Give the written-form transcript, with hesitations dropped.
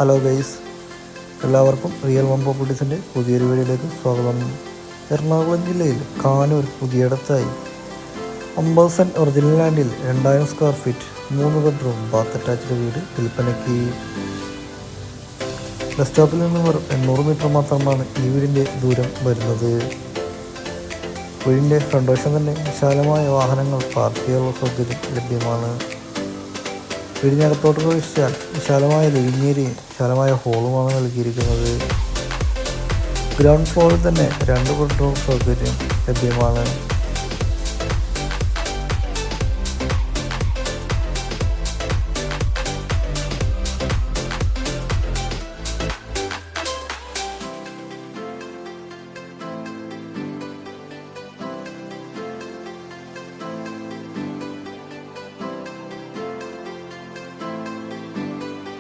Hello guys, എല്ലാവർക്കും real one പ്രോപ്പർട്ടീസിൻ്റെ പുതിയൊരു വീഡിയോയിലേക്ക് സ്വാഗതം. എറണാകുളം ജില്ലയിൽ കാനൂർ പുതിയടത്തായി 50 സെൻറ്റ് ഒറിജിനൽ ലാൻഡിൽ 2000 square feet 3 bedroom bath attached വീട് വിൽപ്പനയ്ക്ക്. ബസ് സ്റ്റോപ്പിൽ നിന്ന് വെറും 800 മീറ്റർ മാത്രമാണ് ഈ വീടിൻ്റെ ദൂരം വരുന്നത്. വീടിൻ്റെ ഫ്രണ്ട് വശം തന്നെ വിശാലമായ വാഹനങ്ങൾ പാർക്ക് ചെയ്യാനുള്ള സൗകര്യം ലഭ്യമാണ്. വീടിനകത്തോട്ട് പ്രവേശിച്ചാൽ വിശാലമായ ലിവിംഗ് ഏരിയയും വിശാലമായ ഹോളുമാണ് നൽകിയിരിക്കുന്നത്. ഗ്രൗണ്ട് ഫ്ലോറിൽ തന്നെ 2 ബെഡ്റൂം സൗകര്യം ലഭ്യമാണ്.